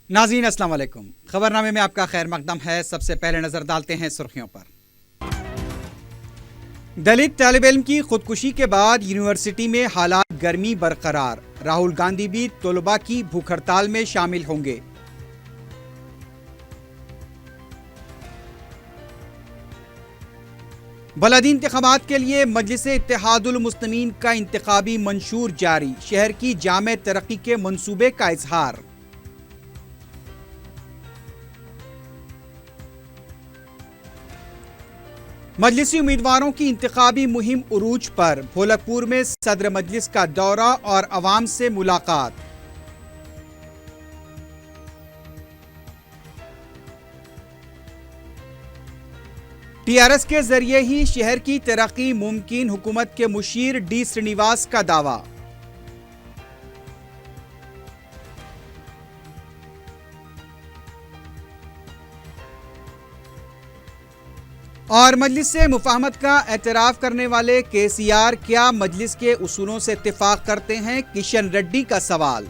नाज़रीन अस्सलाम वालेकुम। खबरनामे में आपका खैर मकदम है। सबसे पहले नजर डालते हैं सुर्खियों पर। दलित तालिब इल्म की खुदकुशी के बाद यूनिवर्सिटी में हालात गर्मी बरकरार। राहुल गांधी भी तलबा की भूख हड़ताल में शामिल होंगे। बलदी इंतखाबात के लिए मजलिस इत्तेहादुल मुस्लिमीन का इंतखाबी मंशूर जारी। शहर की जामे तरक्की के मंसूबे का इजहार। मजलिसी उम्मीदवारों की इंतखाबी मुहिम उरूज पर। ढोलकपुर में सदर मजलिस का दौरा और अवाम से मुलाकात। टीआरएस के जरिए ही शहर की तरक्की मुमकिन, हुकूमत के मुशीर डी श्रीनिवास का दावा। और मजलिस से मुफाहमत का एतराफ़ करने वाले केसीआर क्या मजलिस के उसूलों से इत्तेफाक करते हैं? किशन रेड्डी का सवाल।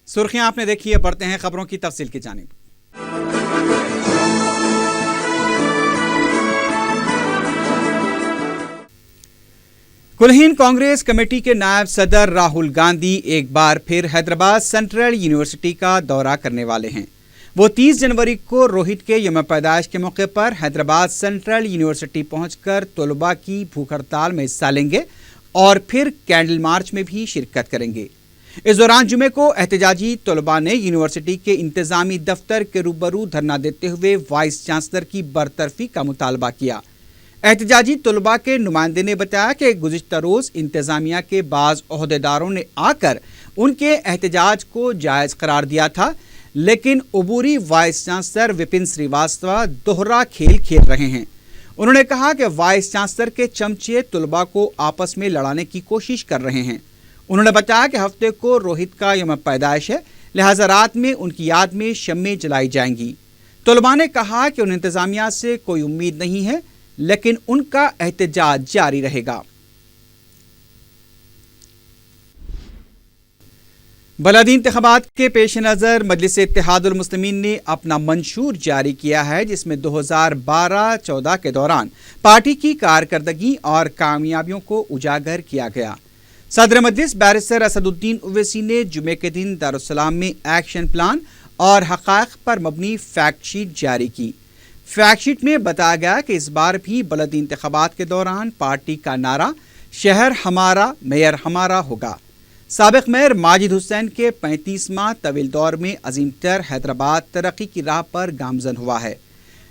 सुर्खियां आपने देखी है, बढ़ते हैं खबरों की तफसील की जानिब। कुलहीन कांग्रेस कमेटी के नायब सदर राहुल गांधी एक बार फिर हैदराबाद सेंट्रल यूनिवर्सिटी का दौरा करने वाले हैं। वो 30 जनवरी को रोहित के यौम पैदाइश के मौके पर हैदराबाद सेंट्रल यूनिवर्सिटी पहुंचकर तलबा की भूख हड़ताल में हिस्सा लेंगे और फिर कैंडल मार्च में भी शिरकत करेंगे। इस दौरान जुमे को एहतजाजी तलबा ने यूनिवर्सिटी के इंतजामी दफ्तर के रूबरू धरना देते हुए वाइस चांसलर की बरतरफी का मुतालबा किया। एहतजाजी तलबा के नुमाइंदे ने बताया कि गुज़िश्ता रोज़ इंतजामिया के बाज़ ओहदेदारों ने आकर उनके एहतजाज को जायज़ करार दिया था, लेकिन अबूरी वाइस चांसलर विपिन श्रीवास्तव दोहरा खेल खेल रहे हैं। उन्होंने कहा कि वाइस चांसलर के चमचे तलबा को आपस में लड़ाने की कोशिश कर रहे हैं। उन्होंने बताया कि हफ्ते को रोहित का यौम पैदाइश है, लिहाजा रात में उनकी याद में शम्में जलाई जाएंगी। तलबा ने कहा कि उन इंतजामिया से कोई उम्मीद नहीं है, लेकिन उनका एहतजाज जारी रहेगा। बलदी इंतखाबात के पेश नज़र मजलिस इत्तेहादुल मुस्लिमीन ने अपना मंशूर जारी किया है, जिसमें 2012-14 के दौरान पार्टी की कारकर्दगी और कामयाबियों को उजागर किया गया। सदर मजलिस बैरिस्टर असदुद्दीन ओवैसी ने जुमे के दिन दारुस्सलाम में एक्शन प्लान और हक़ाइक़ पर मबनी फैक्ट शीट जारी की। फैक्ट शीट में बताया गया कि इस बार भी बलदी इंतखाबात के दौरान पार्टी का नारा शहर हमारा मेयर हमारा होगा। साबिक़ मेयर माजिद हुसैन के 35वां तवील दौर में अजीमतर हैदराबाद तरक्की की राह पर गामजन हुआ है।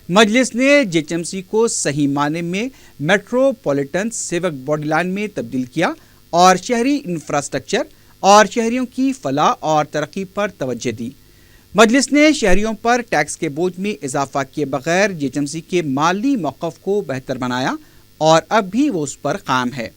मजलिस ने जेएचएमसी को सही माने में मेट्रोपॉलिटन सिविक बॉडी लाइन में तब्दील किया और शहरी इंफ्रास्ट्रक्चर और शहरियों की फलाह और तरक्की पर तवज्जो दी। मजलिस ने शहरियों पर टैक्स के बोझ में इजाफा किए बगैर जेएचएमसी के माली मौक़िफ़ को बेहतर बनाया और अब भी वो उस पर कायम है।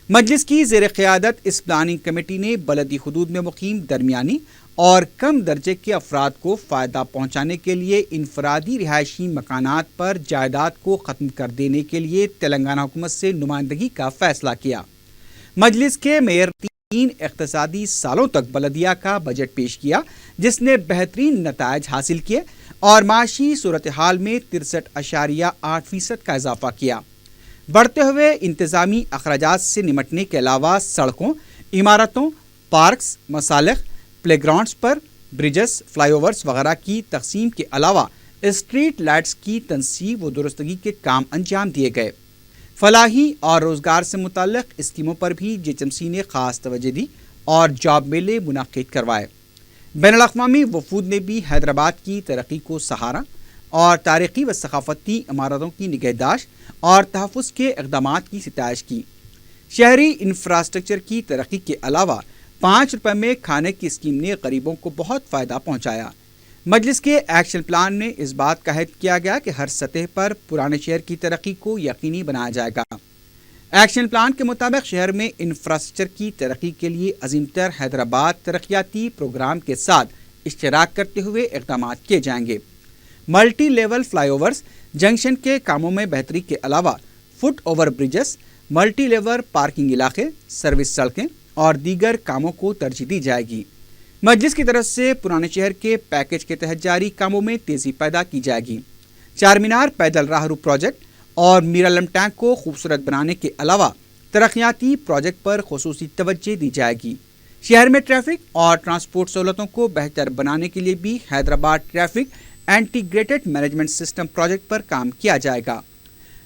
मजलिस की ज़ेर क़यादत इस प्लानिंग कमेटी ने बलदी हुदूद में मुकीम दरमियानी और कम दर्जे के अफराद को फ़ायदा पहुँचाने के लिए इनफरादी रिहायशी मकानात पर जायदाद को ख़त्म कर देने के लिए तेलंगाना हुकूमत से नुमाइंदगी का फ़ैसला किया। मजलिस के मेयर 3 इक़्तिसादी सालों तक बलदिया का बजट पेश किया, जिसने बेहतरीन नताइज हासिल किए और माशी सूरत हाल में 63.8% का इजाफा किया। बढ़ते हुए इंतज़ामी अखराजात से निमटने के अलावा सड़कों, इमारतों, पार्क्स, मसालिक, प्लेग्राउंड्स पर ब्रिजेस, फ्लाईओवर्स वगैरह की तक़सीम के अलावा स्ट्रीट लाइट्स की तनसीब व दुरुस्तगी के काम अंजाम दिए गए। फलाही और रोज़गार से मुताल्लिक़ स्कीमों पर भी जेएचएमसी ने ख़ास तवज्जो दी और जॉब मेले मुनाक़िद करवाए। बैनुल अक़वामी वफ़ूद ने भी हैदराबाद की तरक्की को सहारा और तारीख़ी व सक़ाफ़ती इमारतों की निगहदाश्त और तहफ़्फ़ुज़ के इक़दामात की सिताइश की। शहरी इंफ्रास्ट्रक्चर की तरक्की के अलावा 5 रुपये में खाने की स्कीम ने गरीबों को बहुत फ़ायदा पहुँचाया। मजलिस के एक्शन प्लान में इस बात का अहद किया गया कि हर सतह पर पुराने शहर की तरक्की को यकीनी बनाया जाएगा। एक्शन प्लान के मुताबिक शहर में इंफ्रास्ट्रक्चर की तरक्की के लिए अजीमतर हैदराबाद तरक्याती प्रोग्राम के साथ इश्तराक करते हुए इक़दाम किए जाएंगे। मल्टी लेवल फ्लाईओवर्स, जंक्शन के कामों में बेहतरी के अलावा foot over bridges, multi level parking इलाके, सर्विस सड़कें और दीगर कामों को तरजीह दी जाएगी। मजलिस की तरफ से पुराने शहर के पैकेज के तहत जारी कामों में तेजी पैदा की जाएगी। चार मीनार पैदल राहरू प्रोजेक्ट और मीरालम टैंक को खूबसूरत बनाने के अलावा तरक्याती प्रोजेक्ट पर खुसूसी तवज्जो दी जाएगी। शहर में ट्रैफिक और ट्रांसपोर्ट सहूलतों को बेहतर बनाने के लिए भी Hyderabad traffic integrated management system project पर काम किया जाएगा।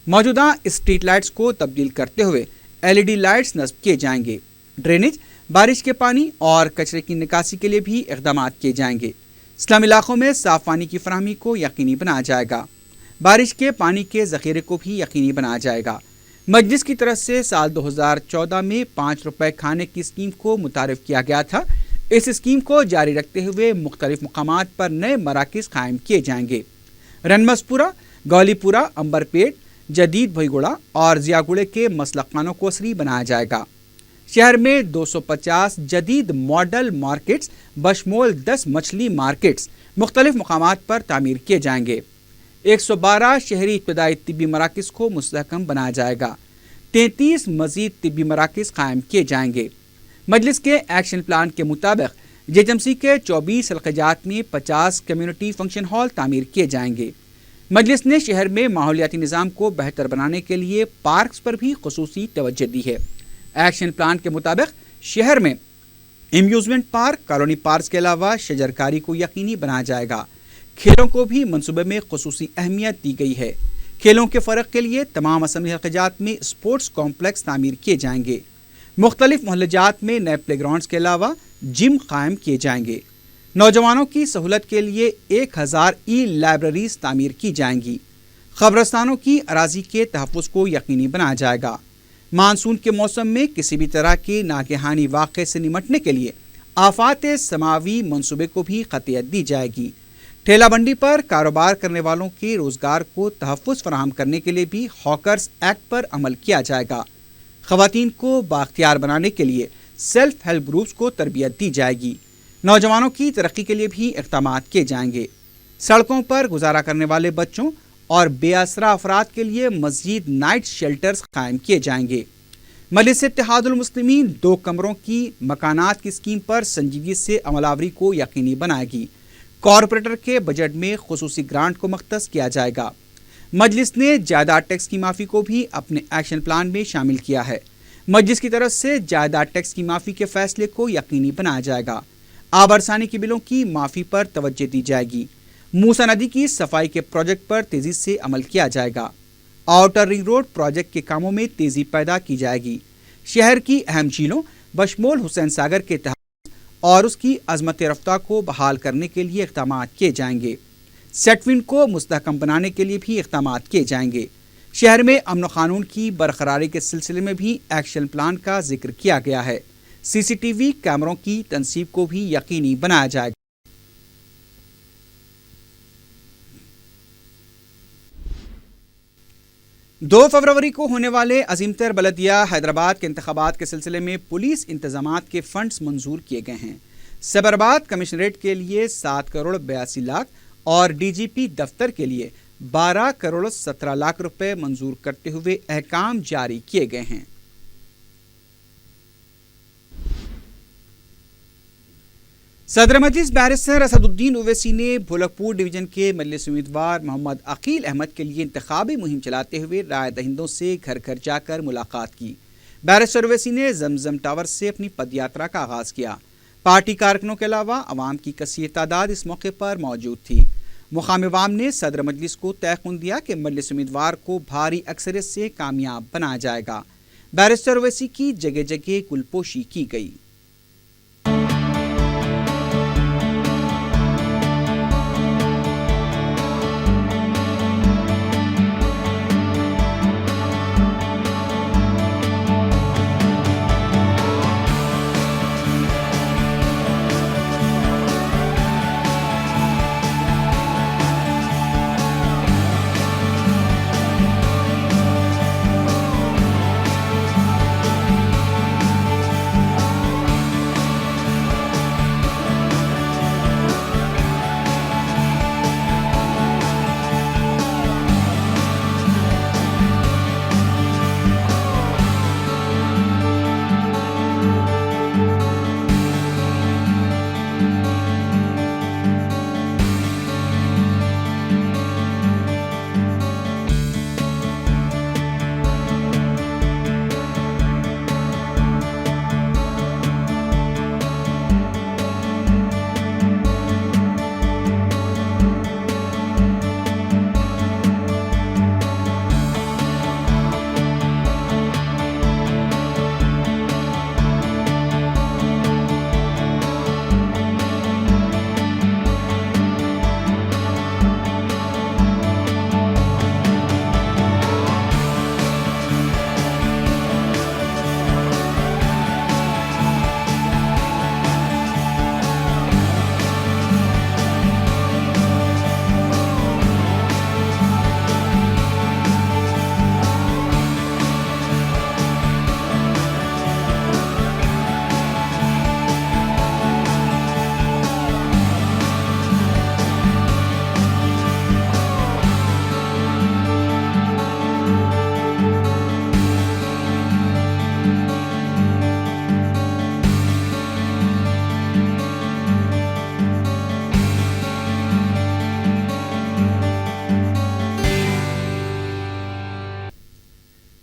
मौजूदा स्ट्रीट लाइट्स को तब्दील करते हुए LED लाइट्स नस्ब किए जाएंगे। ड्रेनेज, बारिश के पानी और कचरे की निकासी के लिए भी इक़दाम किए जाएंगे। स्लम इलाकों में साफ पानी की फराहमी को यकीनी बनाया जाएगा। बारिश के पानी के ज़ख़ीरे को भी यकीनी बनाया जाएगा। मजलिस की तरफ से साल 2014 में 5 रुपए खाने की स्कीम को मुतारिफ किया गया था। इस स्कीम को जारी रखते हुए मुख्तलिफ मकामात पर नए मराकज़ कायम किए जाएंगे। रनमसपुरा, गौलीपुरा, अंबरपेट, जदीद भईगुड़ा और जियागुड़े के मसलखानों को असरी बनाया जाएगा। शहर में 250 जदीद मॉडल मार्केट्स बशमोल 10 मछली मार्केट्स मुख्तलिफ मकामात पर तामीर किए जाएंगे। 112 शहरी इब्तदाई तिब्बी मराकज़ को मुस्तहकम बनाया जाएगा। 33 मजीद तिब्बी मराकज़ कायम किए जाएंगे। मजलिस के एक्शन प्लान के मुताबिक JHMC के 24 हल्क़ाजात में 50 कम्युनिटी फंक्शन हॉल तामीर किए जाएंगे। मजलिस ने शहर में माहौलियाती निज़ाम को बेहतर बनाने के लिए पार्क्स पर भी खुसूसी तवज्जो दी है। एक्शन प्लान के मुताबिक शहर में एम्यूजमेंट पार्क, कॉलोनी पार्क के अलावा शजरकारी को यकीनी बनाया जाएगा। खेलों को भी मंसूबे में खुसूसी अहमियत दी गई है। खेलों के फ़र्क के लिए तमाम असम्बली हल्क़ाजात में स्पोर्ट्स कॉम्प्लेक्स तामीर किए जाएंगे। मुख्तलिफ मोहल्लाजात में नए प्ले ग्राउंड्स के अलावा जिम कायम किए जाएंगे। नौजवानों की सहूलत के लिए 1000 लाइब्रेरीज तामीर की जाएंगी। ख़बरस्तानों की अराजी के तहफ़्फ़ुज़ को यकीनी बनाया जाएगा। मानसून के मौसम में किसी भी तरह के नागहानी वाक़े से निमटने के लिए आफात समावी मंसूबे को भी क़तियत दी जाएगी। ठेला मंडी पर कारोबार करने वालों के रोज़गार को तहफ़्फ़ुज़ फराहम करने के लिए भी हॉकर्स एक्ट पर अमल किया जाएगा। ख़वातीन को बाख्तियार बनाने के लिए सेल्फ हेल्प ग्रुप्स को तरबियत दी जाएगी। नौजवानों की तरक्की के लिए भी इक़दाम किए जाएंगे। सड़कों पर गुजारा करने वाले बच्चों और बेअसरा अफराद के लिए मज़ीद नाइट शेल्टर्स कायम किए जाएंगे। मजलिस इत्तेहादुल मुस्लिमीन 2 कमरों की मकानात की स्कीम पर संजीदगी से अमलावरी को यकीनी बनाएगी। कॉरपोरेटर के बजट में खुसूसी ग्रांट को मख्तस किया जाएगा। मजलिस ने जायदाद टैक्स की माफ़ी को भी अपने एक्शन प्लान में शामिल किया है। मजलिस की तरफ से जायदाद टैक्स की माफ़ी के फैसले को यकीनी बनाया जाएगा। आबरसानी के बिलों की माफ़ी पर तवज्जो दी जाएगी। मूसा नदी की सफाई के प्रोजेक्ट पर तेज़ी से अमल किया जाएगा। आउटर रिंग रोड प्रोजेक्ट के कामों में तेज़ी पैदा की जाएगी। शहर की अहम झीलों बशमोल हुसैन सागर के तहत और उसकी अजमत रफ्ता को बहाल करने के लिए इक़दाम किए जाएंगे। सेटविंड को मुस्तहकम बनाने के लिए भी इक़दाम किए जाएंगे। शहर में अमन क़ानून की बरकरारी के सिलसिले में भी एक्शन प्लान का जिक्र किया गया है। CCTV कैमरों की तनसीब को भी यकीनी बनाया जाएगा। दो फरवरी को होने वाले अजीमतर बलदिया हैदराबाद के इंतखाबात के सिलसिले में पुलिस इंतजामात के फंड्स मंजूर किए गए हैं। सैबराबाद कमिश्नरेट के लिए 7 करोड़ 82 लाख और DGP दफ्तर के लिए 12 करोड़ 17 लाख रुपए मंजूर करते हुए अहकाम जारी किए गए हैं। सदर मजलिस बैरिस्टर असदुद्दीन ओवैसी ने भोलकपुर डिवीजन के मजलिस उम्मीदवार मोहम्मद अकील अहमद के लिए इंतखाबी मुहिम चलाते हुए राय दहिंदों से घर घर जाकर मुलाकात की। बैरिस्टर ओवैसी ने जमजम टावर से अपनी पदयात्रा का आगाज़ किया। पार्टी कारकुनों के अलावा अवाम की कसीर तादाद इस मौके पर मौजूद थी। मुकामी अवाम ने सदर मजलिस को तयक़ुन दिया कि मजलिस उम्मीदवार को भारी अक्सरियत से कामयाब बनाया जाएगा। बैरिस्टर ओवैसी की जगह जगह गुलपोशी की गई।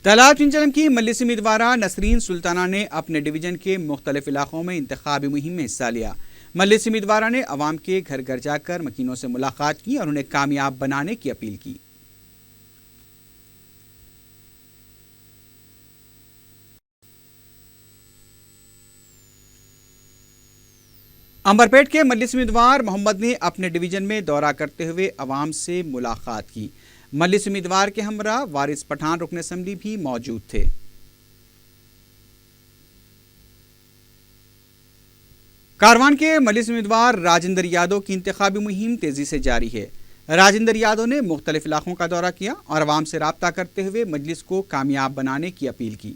طلعت چنچلم کی مجلسی امیدوارہ نسرین سلطانہ نے اپنے ڈویژن کے مختلف علاقوں میں انتخابی مہم میں حصہ لیا۔ مجلسی امیدوارہ نے عوام کے گھر گھر جا کر مکینوں سے ملاقات کی اور انہیں کامیاب بنانے کی اپیل کی۔ امبرپیٹ کے مجلسی امیدوار محمد نے اپنے ڈویژن میں دورہ کرتے ہوئے عوام سے ملاقات کی۔ مجلسی امیدوار کے ہمراہ وارث پٹھان رکن اسمبلی بھی موجود تھے۔ کاروان کے مجلسی امیدوار راجندر یادو کی انتخابی مہم تیزی سے جاری ہے۔ راجندر یادو نے مختلف علاقوں کا دورہ کیا اور عوام سے رابطہ کرتے ہوئے مجلس کو کامیاب بنانے کی اپیل کی۔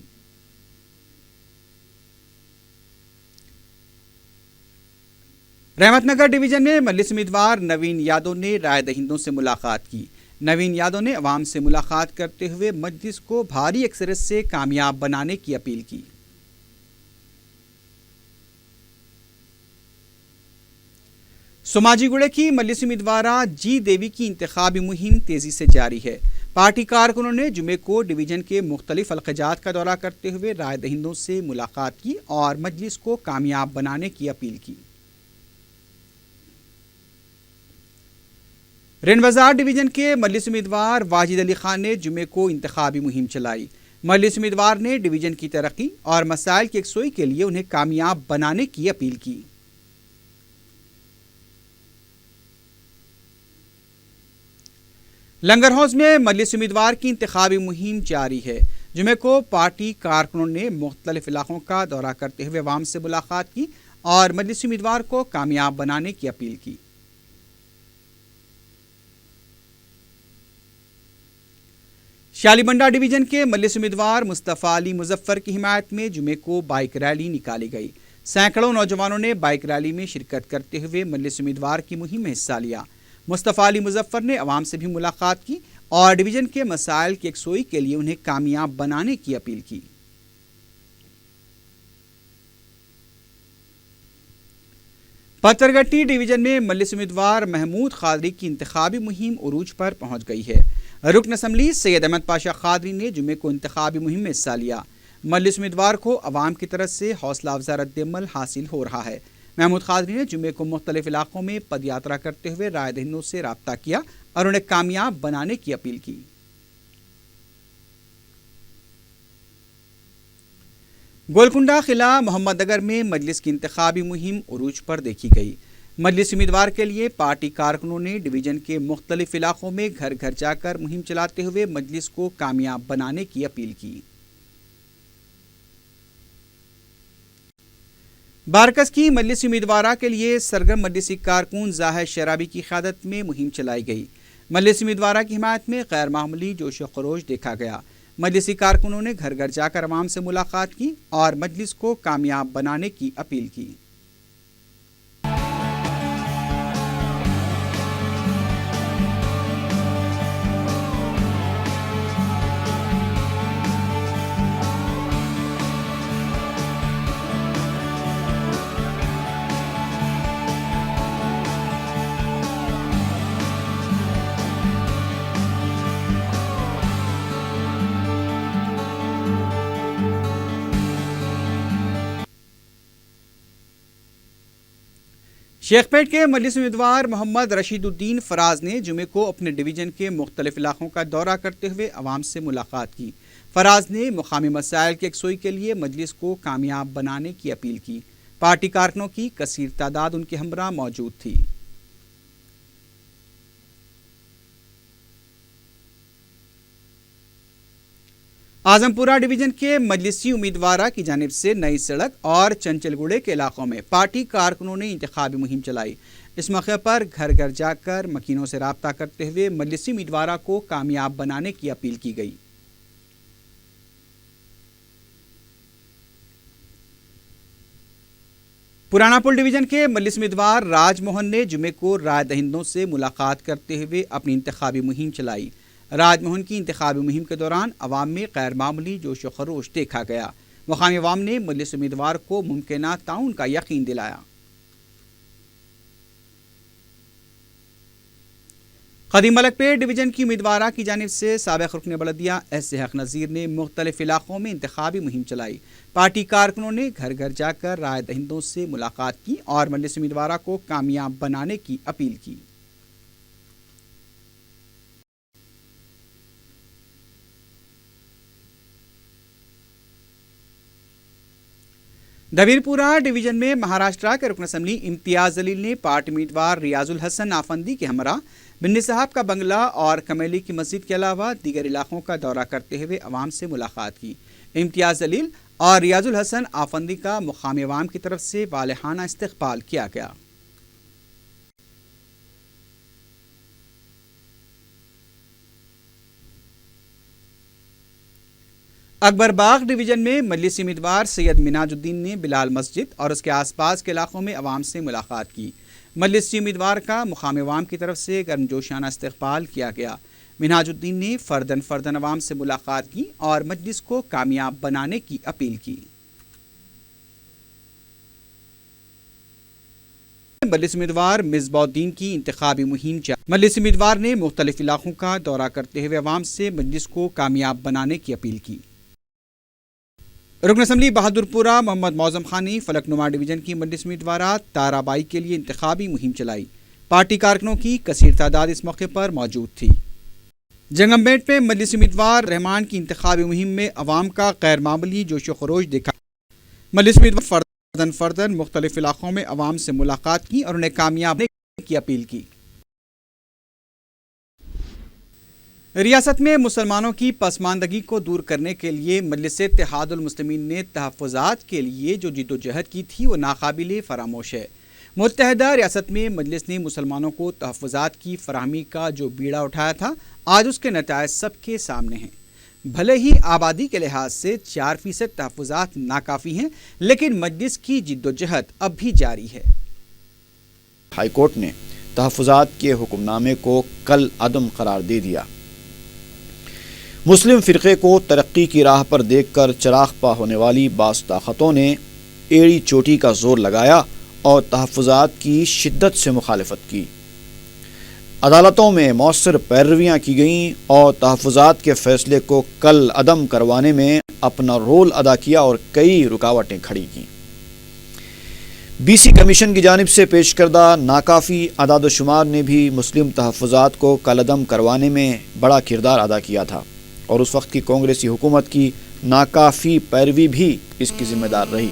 رحمت نگر ڈویژن میں مجلسی امیدوار نوین یادو نے رائے دہندوں سے ملاقات کی۔ نوین یادو نے عوام سے ملاقات کرتے ہوئے مجلس کو بھاری اکثریت سے کامیاب بنانے کی اپیل کی۔ سماجی گڑے کی مجلسی امیدوارہ جی دیوی کی انتخابی مہم تیزی سے جاری ہے۔ پارٹی کارکنوں نے جمعے کو ڈویژن کے مختلف حلقات کا دورہ کرتے ہوئے رائے دہندوں سے ملاقات کی اور مجلس کو کامیاب بنانے کی اپیل کی۔ رین بازار ڈویژن کے مجلس امیدوار واجد علی خان نے جمعے کو انتخابی مہم چلائی۔ مجلس امیدوار نے ڈویژن کی ترقی اور مسائل کی یکسوئی کے لیے انہیں کامیاب بنانے کی اپیل کی۔ لنگر ہاؤس میں مجلس امیدوار کی انتخابی مہم جاری ہے۔ جمعے کو پارٹی کارکنوں نے مختلف علاقوں کا دورہ کرتے ہوئے عوام سے ملاقات کی اور مجلس امیدوار کو کامیاب بنانے کی اپیل کی۔ شالیبنڈا ڈویژن کے مجلس امیدوار مصطفیٰ علی مظفر کی حمایت میں جمعے کو بائک ریلی نکالی گئی۔ سینکڑوں نوجوانوں نے بائک ریلی میں شرکت کرتے ہوئے مجلس امیدوار کی مہم میں حصہ لیا۔ مصطفیٰ علی مظفر نے عوام سے بھی ملاقات کی اور ڈویژن کے مسائل کی یکسوئی کے لیے انہیں کامیاب بنانے کی اپیل کی۔ پتھرگٹی ڈویژن میں مجلس امیدوار محمود قادری کی انتخابی مہم عروج پر پہنچ گئی ہے۔ رکن اسمبلی سید احمد پاشا قادری نے جمعے کو انتخابی مہم میں حصہ لیا۔ مجلس امیدوار کو عوام کی طرف سے حوصلہ افزا رد عمل حاصل ہو رہا ہے۔ محمود قادری نے جمعے کو مختلف علاقوں میں پد یاترا کرتے ہوئے رائے دہندوں سے رابطہ کیا اور انہیں کامیاب بنانے کی اپیل کی۔ گولکنڈہ قلعہ محمد نگر میں مجلس کی انتخابی مہم عروج پر دیکھی گئی۔ مجلس امیدوار کے لیے پارٹی کارکنوں نے ڈویژن کے مختلف علاقوں میں گھر گھر جا کر مہم چلاتے ہوئے مجلس کو کامیاب بنانے کی اپیل کی۔ بارکس کی مجلسی امیدوارہ کے لیے سرگرم مجلسی کارکن زاہد شرابی کی قیادت میں مہم چلائی گئی۔ مجلسی امیدوارہ کی حمایت میں غیر معمولی جوش و خروش دیکھا گیا۔ مجلسی کارکنوں نے گھر گھر جا کر عوام سے ملاقات کی اور مجلس کو کامیاب بنانے کی اپیل کی۔ شیخ پیٹ کے مجلس امیدوار محمد رشید الدین فراز نے جمعے کو اپنے ڈویژن کے مختلف علاقوں کا دورہ کرتے ہوئے عوام سے ملاقات کی۔ فراز نے مقامی مسائل کی یکسوئی کے لیے مجلس کو کامیاب بنانے کی اپیل کی۔ پارٹی کارکنوں کی کثیر تعداد ان کے ہمراہ موجود تھی۔ اعظم پورہ ڈویژن کے مجلسی امیدوارہ کی جانب سے نئی سڑک اور چنچل گوڑے کے علاقوں میں پارٹی کارکنوں نے انتخابی مہم چلائی۔ اس موقع پر گھر گھر جا کر مکینوں سے رابطہ کرتے ہوئے مجلسی امیدوارہ کو کامیاب بنانے کی اپیل کی گئی۔ پرانا پل ڈویژن کے مجلس امیدوار راج موہن نے جمعے کو رائے دہندوں سے ملاقات کرتے ہوئے اپنی انتخابی مہم چلائی۔ راج موہن کی انتخابی مہم کے دوران عوام میں غیر معمولی جوش و خروش دیکھا گیا۔ مقامی عوام نے مجلس امیدوار کو ممکنہ تعاون کا یقین دلایا۔ قدیم ملکپیٹ ڈویژن کی امیدوارہ کی جانب سے سابق رکن بلدیہ ایس حق نذیر نے مختلف علاقوں میں انتخابی مہم چلائی۔ پارٹی کارکنوں نے گھر گھر جا کر رائے دہندوں سے ملاقات کی اور مجلس امیدوارہ کو کامیاب بنانے کی اپیل کی۔ دبیر پورہ ڈویژن میں مہاراشٹرا کے رکن اسمبلی امتیاز جلیل نے پارٹی امیدوار ریاض الحسن آفندی کے ہمراہ بنی صاحب کا بنگلہ اور کمیلی کی مسجد کے علاوہ دیگر علاقوں کا دورہ کرتے ہوئے عوام سے ملاقات کی۔ امتیاز جلیل اور ریاض الحسن آفندی کا مقامی عوام کی طرف سے والہانہ استقبال کیا گیا۔ اکبر باغ ڈویژن میں مجلسی امیدوار سید مناج الدین نے بلال مسجد اور اس کے آس پاس کے علاقوں میں عوام سے ملاقات کی۔ مجلسی امیدوار کا مقامی عوام کی طرف سے گرمجوشانہ استقبال کیا گیا۔ مناج الدین نے فردن عوام سے ملاقات کی اور مجلس کو کامیاب بنانے کی اپیل کی۔ مجلس امیدوار مصباح الدین کی انتخابی مہم مجلس امیدوار نے مختلف علاقوں کا دورہ کرتے ہوئے عوام سے مجلس کو کامیاب بنانے کی اپیل کی۔ رکن اسمبلی بہادر پورہ محمد معظم خان نے فلک نما ڈویژن کی مجلس امیدوارہ تارا بائی کے لیے انتخابی مہم چلائی۔ پارٹی کارکنوں کی کثیر تعداد اس موقع پر موجود تھی۔ جنگمبیٹ میں مجلس امیدوار رحمان کی انتخابی مہم میں عوام کا غیر معمولی جوش و خروش دیکھا۔ مجلس امیدوار فردن مختلف علاقوں میں عوام سے ملاقات کی اور انہیں کامیاب بنانے کی اپیل کی۔ ریاست میں مسلمانوں کی پسماندگی کو دور کرنے کے لیے مجلس اتحاد المسلمین نے تحفظات کے لیے جو جدوجہد کی تھی وہ ناقابل فراموش ہے۔ متحدہ ریاست میں مجلس نے مسلمانوں کو تحفظات کی فراہمی کا جو بیڑا اٹھایا تھا، آج اس کے نتائج سب کے سامنے ہیں۔ بھلے ہی آبادی کے لحاظ سے 4% تحفظات ناکافی ہیں، لیکن مجلس کی جدوجہد اب بھی جاری ہے۔ ہائی کورٹ نے تحفظات کے حکم نامے کو کل عدم قرار دے دیا۔ مسلم فرقے کو ترقی کی راہ پر دیکھ کر چراغ پا ہونے والی بعض طاقتوں نے ایڑی چوٹی کا زور لگایا اور تحفظات کی شدت سے مخالفت کی۔ عدالتوں میں مؤثر پیرویاں کی گئیں اور تحفظات کے فیصلے کو کل عدم کروانے میں اپنا رول ادا کیا اور کئی رکاوٹیں کھڑی کیں۔ بی سی کمیشن کی جانب سے پیش کردہ ناکافی اعداد و شمار نے بھی مسلم تحفظات کو کل عدم کروانے میں بڑا کردار ادا کیا تھا اور اس وقت کی کانگریسی حکومت کی ناکافی پیروی بھی اس کی ذمہ دار رہی،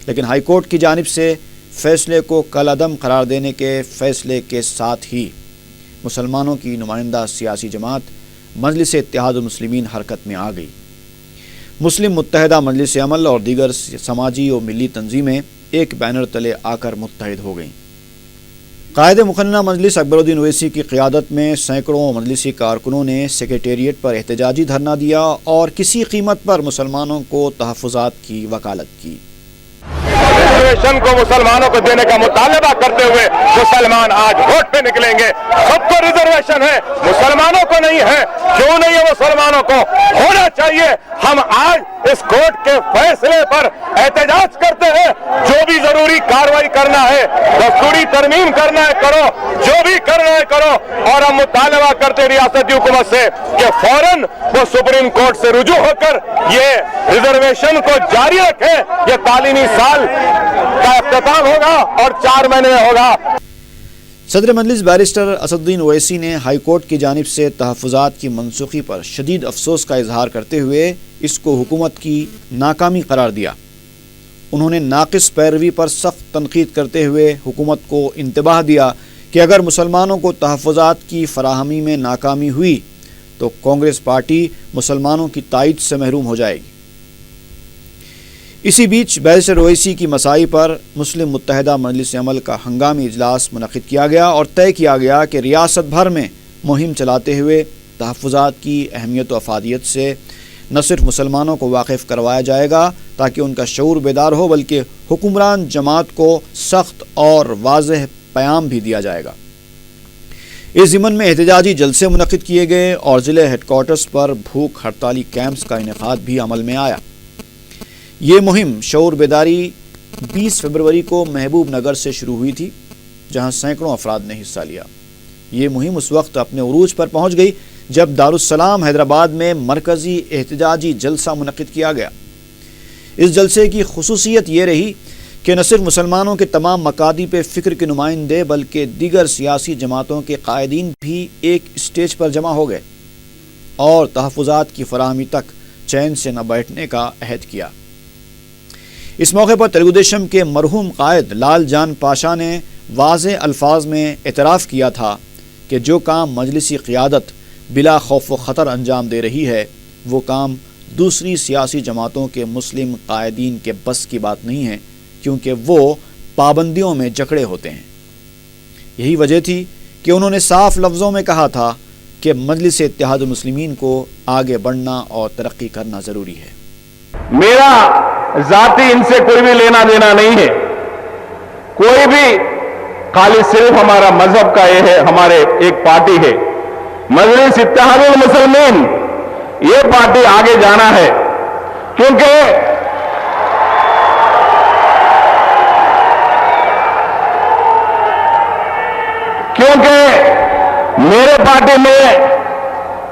لیکن ہائی کورٹ کی جانب سے فیصلے کو کل عدم قرار دینے کے فیصلے کے ساتھ ہی مسلمانوں کی نمائندہ سیاسی جماعت مجلس اتحاد المسلمین حرکت میں آ گئی۔ مسلم متحدہ مجلس عمل اور دیگر سماجی و ملی تنظیمیں ایک بینر تلے آ کر متحد ہو گئیں۔ قائد مقننہ مجلس اکبر الدین اویسی کی قیادت میں سینکڑوں مجلسی کارکنوں نے سیکریٹریٹ پر احتجاجی دھرنا دیا اور کسی قیمت پر مسلمانوں کو تحفظات کی وکالت کی۔ ریزرویشن کو مسلمانوں کو دینے کا مطالبہ کرتے ہوئے مسلمان آج ووٹ پہ نکلیں گے۔ سب کو ریزرویشن ہے، مسلمانوں کو نہیں ہے۔ کیوں نہیں ہے مسلمانوں کو؟ ہونا چاہیے۔ ہم آج اس کورٹ کے فیصلے پر احتجاج کرتے ہیں۔ جو بھی ضروری کارروائی کرنا ہے، دستوری ترمیم کرنا ہے کرو، جو بھی کرنا ہے کرو، اور ہم مطالبہ کرتے ریاستی حکومت سے کہ فوراً وہ سپریم کورٹ سے رجوع ہو کر یہ ریزرویشن کو جاری رکھیں۔ یہ تعلیمی سال کا اختتام ہوگا اور 4 مہینے میں ہوگا۔ صدر مجلس بیرسٹر اسد الدین اویسی نے ہائی کورٹ کی جانب سے تحفظات کی منسوخی پر شدید افسوس کا اظہار کرتے ہوئے اس کو حکومت کی ناکامی قرار دیا۔ انہوں نے ناقص پیروی پر سخت تنقید کرتے ہوئے حکومت کو انتباہ دیا کہ اگر مسلمانوں کو تحفظات کی فراہمی میں ناکامی ہوئی تو کانگریس پارٹی مسلمانوں کی تائید سے محروم ہو جائے گی۔ اسی بیچ بیرسٹر اویسی کی مساعی پر مسلم متحدہ مجلس عمل کا ہنگامی اجلاس منعقد کیا گیا اور طے کیا گیا کہ ریاست بھر میں مہم چلاتے ہوئے تحفظات کی اہمیت و افادیت سے نہ صرف مسلمانوں کو واقف کروایا جائے گا تاکہ ان کا شعور بیدار ہو، بلکہ حکمران جماعت کو سخت اور واضح پیام بھی دیا جائے گا۔ اس ضمن میں احتجاجی جلسے منعقد کیے گئے اور ضلع ہیڈ کوارٹرز پر بھوک ہڑتالی کیمپس کا انعقاد بھی عمل میں آیا۔ یہ مہم شعور بیداری 20 فروری کو محبوب نگر سے شروع ہوئی تھی، جہاں سینکڑوں افراد نے حصہ لیا۔ یہ مہم اس وقت اپنے عروج پر پہنچ گئی جب دارالسلام حیدرآباد میں مرکزی احتجاجی جلسہ منعقد کیا گیا۔ اس جلسے کی خصوصیت یہ رہی کہ نہ صرف مسلمانوں کے تمام مکاتب فکر کے نمائندے بلکہ دیگر سیاسی جماعتوں کے قائدین بھی ایک اسٹیج پر جمع ہو گئے اور تحفظات کی فراہمی تک چین سے نہ بیٹھنے کا عہد کیا۔ اس موقع پر تلگو دیشم کے مرحوم قائد لال جان پاشا نے واضح الفاظ میں اعتراف کیا تھا کہ جو کام مجلسی قیادت بلا خوف و خطر انجام دے رہی ہے وہ کام دوسری سیاسی جماعتوں کے مسلم قائدین کے بس کی بات نہیں ہے، کیونکہ وہ پابندیوں میں جکڑے ہوتے ہیں۔ یہی وجہ تھی کہ انہوں نے صاف لفظوں میں کہا تھا کہ مجلس اتحاد المسلمین کو آگے بڑھنا اور ترقی کرنا ضروری ہے۔ میرا ذاتی ان سے کوئی بھی لینا دینا نہیں ہے، کوئی بھی، خالی صرف ہمارا مذہب کا یہ ہے، ہمارے ایک پارٹی ہے مجلس اتحاد المسلمین، یہ پارٹی آگے جانا ہے کیونکہ میرے پارٹی میں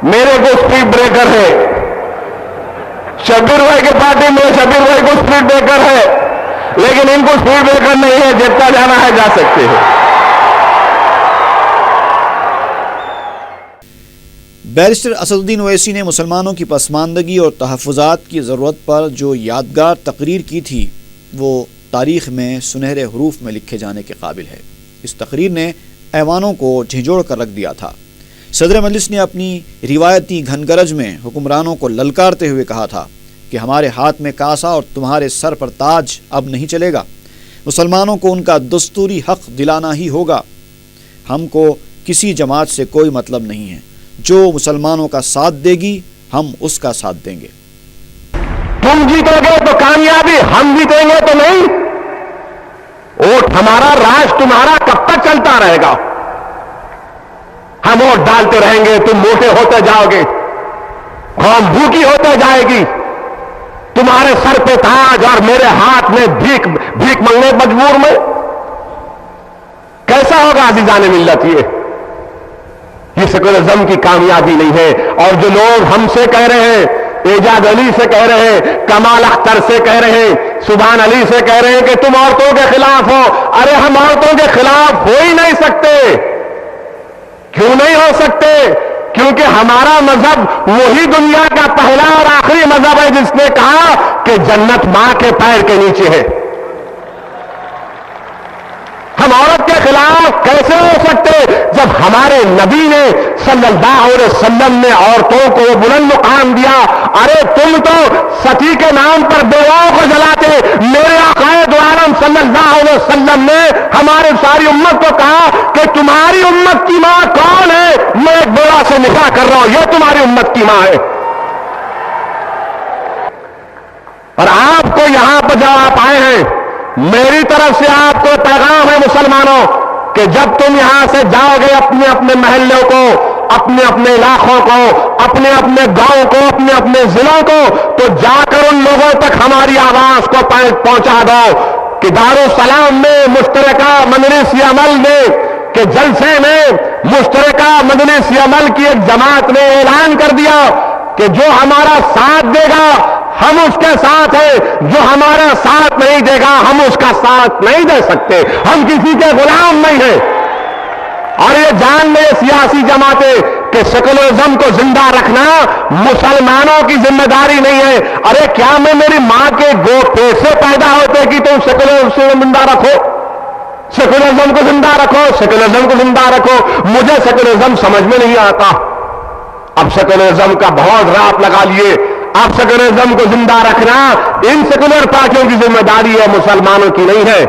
میرے کو اسپیڈ بریکر ہے، شبیر بھائی کے پارٹی میں شبیر بھائی کو اسپیڈ بریکر ہے، لیکن ان کو اسپیڈ بریکر نہیں ہے، جتنا جانا ہے جا سکتے ہیں۔ بیرسٹر اسد الدین اویسی نے مسلمانوں کی پسماندگی اور تحفظات کی ضرورت پر جو یادگار تقریر کی تھی وہ تاریخ میں سنہرے حروف میں لکھے جانے کے قابل ہے۔ اس تقریر نے ایوانوں کو جھنجھوڑ کر رکھ دیا تھا۔ صدر مجلس نے اپنی روایتی گھن گرج میں حکمرانوں کو للکارتے ہوئے کہا تھا کہ ہمارے ہاتھ میں کاسا اور تمہارے سر پر تاج اب نہیں چلے گا، مسلمانوں کو ان کا دستوری حق دلانا ہی ہوگا۔ ہم کو کسی جماعت سے کوئی مطلب نہیں ہے، جو مسلمانوں کا ساتھ دے گی ہم اس کا ساتھ دیں گے۔ تم جیتو گے تو کامیابی، ہم جیتیں گے تو نہیں۔ ووٹ ہمارا، راج تمہارا کب تک چلتا رہے گا؟ ہم ووٹ ڈالتے رہیں گے، تم موٹے ہوتے جاؤ گے، قوم بھوکی ہوتے جائے گی، تمہارے سر پہ تاج اور میرے ہاتھ میں بھیک مانگنے مجبور میں۔ کیسا ہوگا عزیزان ملت؟ یہ سیکولرزم کی کامیابی نہیں ہے۔ اور جو لوگ ہم سے کہہ رہے ہیں، اعجاز علی سے کہہ رہے ہیں، کمال اختر سے کہہ رہے ہیں، سبحان علی سے کہہ رہے ہیں کہ تم عورتوں کے خلاف ہو، ارے ہم عورتوں کے خلاف ہو ہی نہیں سکتے۔ کیوں نہیں ہو سکتے؟ کیونکہ ہمارا مذہب وہی دنیا کا پہلا اور آخری مذہب ہے جس نے کہا کہ جنت ماں کے پیر کے نیچے ہے۔ ہم عورت کے خلاف کیسے ہو سکتے جب ہمارے نبی نے صلی اللہ علیہ وسلم نے عورتوں کو بلند مقام دیا؟ ارے تم تو ستی کے نام پر بیواؤں کو جلاتے، میرے آقا دو عالم صلی اللہ علیہ وسلم نے ہماری ساری امت کو کہا کہ تمہاری امت کی ماں کون ہے؟ میں ایک بیوہ سے نکاح کر رہا ہوں، یہ تمہاری امت کی ماں ہے۔ اور آپ کو یہاں پر جب آپ آئے ہیں، میری طرف سے آپ کو پیغام ہے مسلمانوں کہ جب تم یہاں سے جاؤ گے اپنے اپنے محلوں کو، اپنے اپنے علاقوں کو، اپنے اپنے گاؤں کو، اپنے اپنے ضلعوں کو، تو جا کر ان لوگوں تک ہماری آواز کو پہنچا دو کہ دارالسلام میں مشترکہ مجلس عمل میں کہ جلسے میں مشترکہ مجلس عمل کی ایک جماعت نے اعلان کر دیا کہ جو ہمارا ساتھ دے گا ہم اس کے ساتھ ہیں، جو ہمارا ساتھ نہیں دے گا ہم اس کا ساتھ نہیں دے سکتے، ہم کسی کے غلام نہیں ہیں۔ اور یہ جان لے سیاسی جماعتیں کہ سیکولرزم کو زندہ رکھنا مسلمانوں کی ذمہ داری نہیں ہے۔ ارے کیا میں میری ماں کے پیٹ سے پیدا ہوتے کہ تم سیکولرزم کو زندہ رکھو، سیکولرزم کو زندہ رکھو، سیکولرزم کو زندہ رکھو؟ مجھے سیکولرزم سمجھ میں نہیں آتا۔ اب سیکولرزم کا بہت راپ لگا لیے، اب سیکولرزم کو زندہ رکھنا ان سیکولر پارٹیوں کی ذمہ داری ہے، مسلمانوں کی نہیں ہے،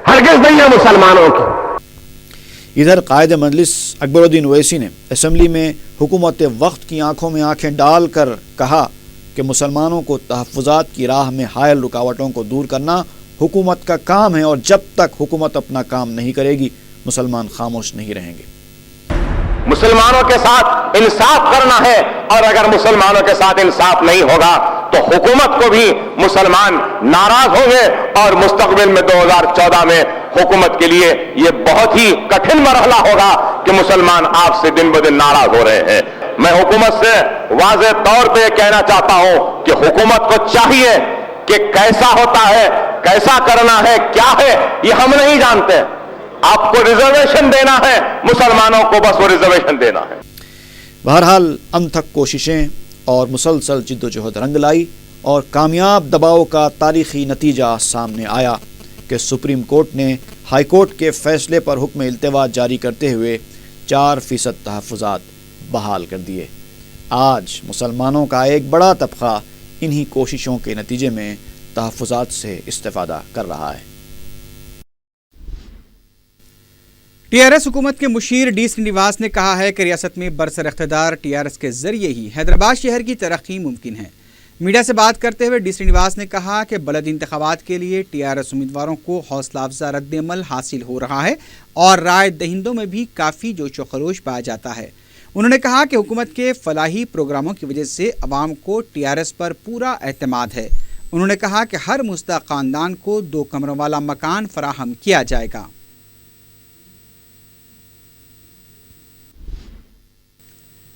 ہرگز نہیں ہے مسلمانوں کی۔ ادھر قائد مجلس اکبر الدین اویسی نے اسمبلی میں حکومت وقت کی آنکھوں میں آنکھیں ڈال کر کہا کہ مسلمانوں کو تحفظات کی راہ میں حائل رکاوٹوں کو دور کرنا حکومت کا کام ہے، اور جب تک حکومت اپنا کام نہیں کرے گی مسلمان خاموش نہیں رہیں گے۔ مسلمانوں کے ساتھ انصاف کرنا ہے، اور اگر مسلمانوں کے ساتھ انصاف نہیں ہوگا تو حکومت کو بھی مسلمان ناراض ہوں گے، اور مستقبل میں 2014 میں حکومت کے لیے یہ بہت ہی کٹھن مرحلہ ہوگا कि मुसलमान आपसे दिन ब दिन नाराज हो रहे हैं। मैं हुकूमत से वाज़ेह तौर पे कहना चाहता हूं कि हुकूमत को चाहिए कि कैसा होता है, कैसा करना है, क्या है, ये हम नहीं जानते। आपको रिजर्वेशन देना है, मुसलमानों को बस वो रिजर्वेशन देना है। बहरहाल अनथक कोशिशें और मुसलसल जिद्दोजहद रंग लाई और कामयाब दबाव का तारीखी नतीजा सामने आया कि सुप्रीम कोर्ट ने हाई कोर्ट के फैसले पर हुक्म इल्तिवा जारी करते हुए 4% तहफ़्फ़ुज़ात बहाल कर दिए। आज मुसलमानों का एक बड़ा तबका इन्हीं कोशिशों के नतीजे में तहफ़्फ़ुज़ात से इस्तेफ़ादा कर रहा है। टीआरएस हुकूमत के मुशीर डी श्रीनिवास ने कहा है कि रियासत में बरसर इख्तिदार टीआरएस के जरिए ही हैदराबाद शहर की तरक्की मुमकिन है। मीडिया से बात करते हुए डी श्रीनिवास ने कहा कि बलद इंतखाबात के लिए टीआरएस उम्मीदवारों को हौसला अफजा रद्द-ए-अमल हासिल हो रहा है और राय दहिंदों में भी काफ़ी जोश व खरोश पाया जाता है। उन्होंने कहा कि हुकूमत के फलाही प्रोग्रामों की वजह से अवाम को टीआरएस पर पूरा एतमाद है। उन्होंने कहा कि हर मुस्तहक़ ख़ानदान को 2 कमरों वाला मकान फराहम किया जाएगा।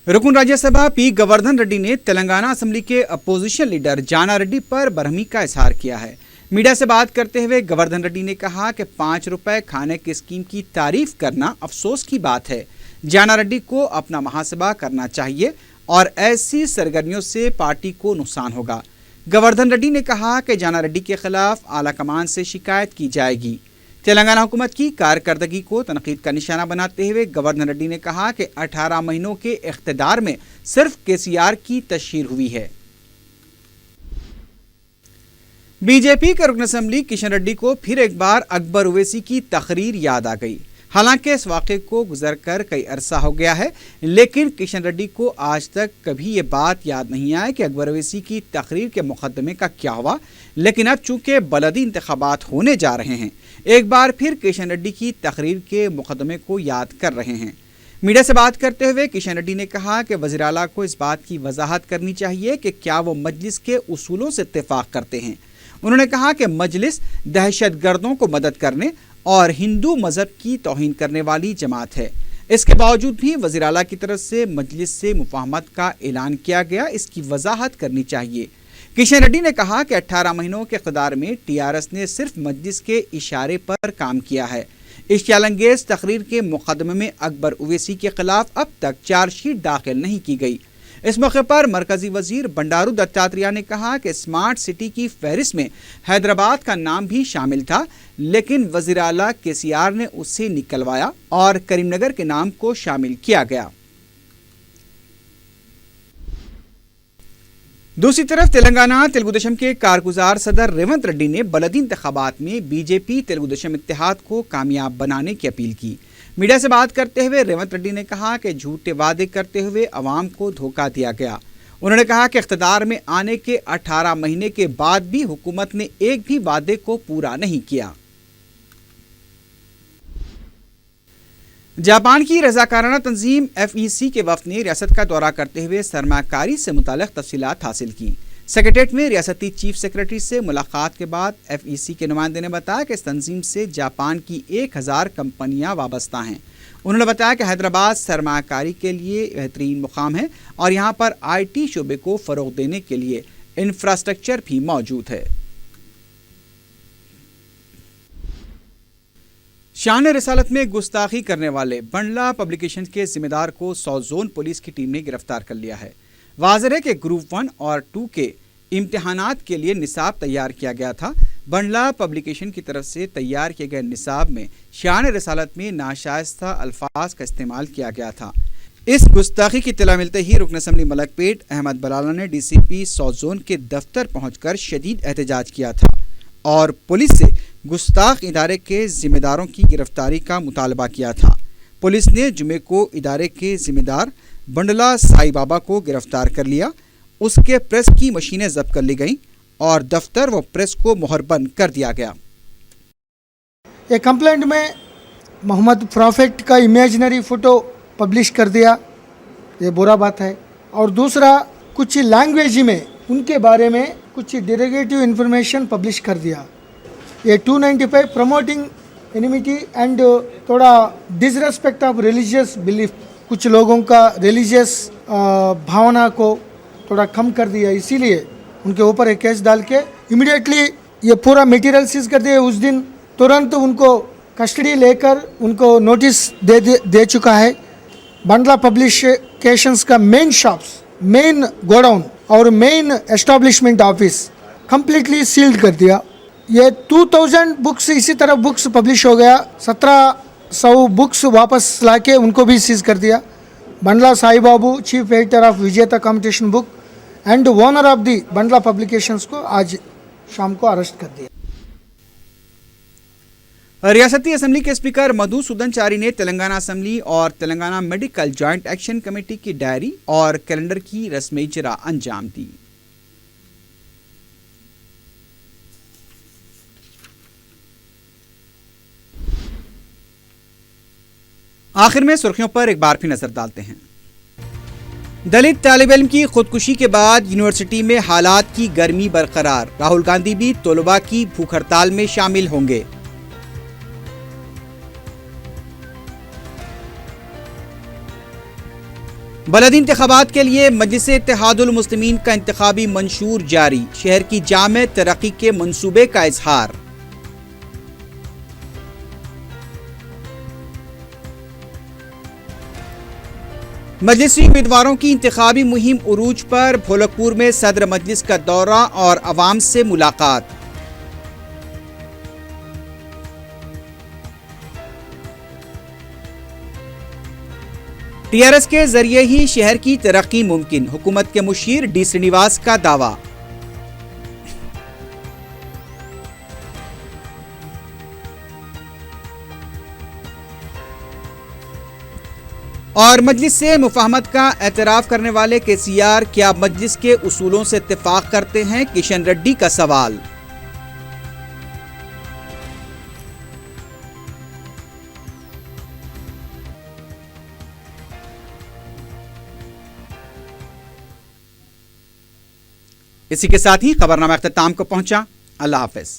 रुकन राज्यसभा पी गोवर्धन रेड्डी ने तेलंगाना असेंबली के अपोजिशन लीडर जाना रेड्डी पर बरहमी का इजहार किया है। मीडिया से बात करते हुए गोवर्धन रेड्डी ने कहा कि 5 रुपए खाने की स्कीम की तारीफ करना अफसोस की बात है। जाना रेड्डी को अपना मुहासबा करना चाहिए और ऐसी सरगर्मियों से पार्टी को नुकसान होगा। गोवर्धन रेड्डी ने कहा कि जाना रेड्डी के खिलाफ आला कमान से शिकायत की जाएगी। तेलंगाना हुकूमत की कारकर्दगी को तनकीद का निशाना बनाते हुए गोवर्धन रेड्डी ने कहा कि 18 महीनों के इख्तिदार में सिर्फ केसीआर की तशहीर हुई है। बीजेपी के रुकन असेंबली किशन रेड्डी को फिर एक बार अकबर ओवैसी की तकरीर याद आ गई। हालांकि इस वाक़े को गुजर कर कई अरसा हो गया है, लेकिन किशन रेड्डी को आज तक कभी ये बात याद नहीं आई कि अकबर ओवैसी की तकरीर के मुकदमे का क्या हुआ। लेकिन अब चूंकि बलदी इंतखाबात होने जा रहे हैं, एक बार फिर किशन रेड्डी की तकरीर के मुकदमे को याद कर रहे हैं। मीडिया से बात करते हुए किशन रेड्डी ने कहा कि वज़ीर आला को इस बात की वजाहत करनी चाहिए कि क्या वो मजलिस के उसूलों से इत्तेफाक करते हैं। उन्होंने कहा कि मजलिस दहशत गर्दों को मदद करने और हिंदू मजहब की तौहीन करने वाली जमात है। इसके बावजूद भी वज़ीर आला की तरफ से मजलिस से मुफाहमत का ऐलान किया गया, इसकी वजाहत करनी चाहिए। किशन रेड्डी ने कहा कि 18 महीनों के इक़्तिदार में टीआरएस ने सिर्फ मजलिस के इशारे पर काम किया है। इश्तियालंगेज तकरीर के मुकदमे में अकबर ओवैसी के खिलाफ अब तक चार्जशीट दाखिल नहीं की गई। इस मौके पर मरकजी वजीर बंडारू दत्तात्रेय ने कहा कि स्मार्ट सिटी की फहरिस्त में हैदराबाद का नाम भी शामिल था, लेकिन वज़ीर आला केसीआर ने उसे निकलवाया और करीमनगर के नाम को शामिल किया गया। दूसरी तरफ तेलंगाना तेलुगुदेशम के कारगुजार सदर रेवंत रेड्डी ने बलदी इंतखाबात में बीजेपी तेलुगुदेशम इत्तेहाद को कामयाब बनाने की अपील की। मीडिया से बात करते हुए रेवंत रेड्डी ने कहा कि झूठे वादे करते हुए अवाम को धोखा दिया गया। उन्होंने कहा कि इख्तिदार में आने के 18 महीने के बाद भी हुकूमत ने एक भी वादे को पूरा नहीं किया। जापान की रज़ाकाराना तंजीम FEC के वफ़द ने रियासत का दौरा करते हुए सरमाकारी से मुताल्लिक़ तफ़सीलात हासिल की। सेक्रेटेरिएट में रियासती चीफ सेक्रेटरी से मुलाकात के बाद FEC के नुमाइंदे ने बताया कि इस तंजीम से जापान की 1000 कंपनियां वाबस्ता हैं। उन्होंने बताया कि हैदराबाद सरमाकारी के लिए बेहतरीन मुकाम है और यहाँ पर IT शोबे को फ़रोग़ देने के लिए इंफ्रास्ट्रक्चर भी मौजूद है। शान रिसालत में गुस्ताखी करने वाले बंडला पब्लिकेशन के जिम्मेदार को साउथ जोन पुलिस की टीम ने गिरफ्तार कर लिया है। वाज़ेह है कि ग्रुप 1 और 2 के इम्तिहानात के लिए निसाब तैयार किया गया था। बंडला पब्लिकेशन की तरफ से तैयार किए गए निसाब में शान रिसालत में नाशाइस्ता अल्फाज का इस्तेमाल किया गया था। इस गुस्ताखी की इत्तला मिलते ही रुकन असम्बली मलकपेट अहमद बलाला ने DCP साउथ जोन के दफ्तर पहुंचकर शदीद एहतजाज किया था और पुलिस से गुस्ताख इदारे के जिम्मेदारों की गिरफ्तारी का मुतालबा किया था। पुलिस ने जुमे को इदारे के जिम्मेदार बंडला साई बाबा को गिरफ्तार कर लिया। उसके प्रेस की मशीनें जब्त कर ली गईं और दफ्तर व प्रेस को मोहरबंद कर दिया गया। ये कंप्लेंट में मोहम्मद प्रॉफिट का इमेजिनरी फ़ोटो पब्लिश कर दिया, ये बुरा बात है। और दूसरा, कुछ लैंग्वेज में उनके बारे में कुछ डिरोगेटिव इन्फॉर्मेशन पब्लिश कर दिया। ये 295 प्रमोटिंग एनिमिटी एंड थोड़ा डिसरेस्पेक्ट ऑफ रिलीजियस बिलीफ, कुछ लोगों का रिलीजियस भावना को थोड़ा कम कर दिया, इसीलिए उनके ऊपर एक केस डाल के इमीडिएटली ये पूरा मटेरियल सीज कर दिया। उस दिन तुरंत उनको कस्टडी लेकर उनको नोटिस दे चुका है। बंडला पब्लिकेशंस का मेन शॉप्स, मेन गोडाउन और main establishment office completely sealed कर दिया। ये 2000 बुक्स इसी तरह बुक्स पब्लिश हो गया, 1700 बुक्स वापस लाके उनको भी सीज कर दिया। Bandla Sai Babu, chief editor of Vijetha competition book and owner of the Bandla publications को आज शाम को अरेस्ट कर दिया। रियासती असेंबली के स्पीकर मधुसूदन चारी ने तेलंगाना असेंबली और Telangana medical joint action committee की डायरी और कैलेंडर की रस्म इजरा अंजाम दी। आखिर में सुर्खियों पर एक बार फिर नजर डालते हैं। दलित तालिब इल्म की खुदकुशी के बाद यूनिवर्सिटी में हालात की गर्मी बरकरार, राहुल गांधी भी तलबा की भूख हड़ताल में शामिल होंगे। बलदी इंतखाबात के लिए मजलिस इत्तेहादुल मुस्लिमीन का इंतखाबी मंशूर जारी, शहर की जामे तरक्की के मंसूबे का इजहार। मजलिसी उम्मीदवारों की इंतखाबी मुहिम उरूज पर, भोलकपुर में सदर मजलिस का दौरा और अवाम से मुलाकात। टीआरएस के जरिए ही शहर की तरक्की मुमकिन, हुकूमत के मुशीर डी श्रीनिवास का दावा। और मजलिस से मुफाहमत का एतराफ़ करने वाले केसीआर क्या मजलिस के उसूलों से इत्तेफाक करते हैं, किशन रेड्डी का सवाल। इसी के साथ ही खबरनामा इख्तिताम को पहुंचा। अल्लाह हाफिज।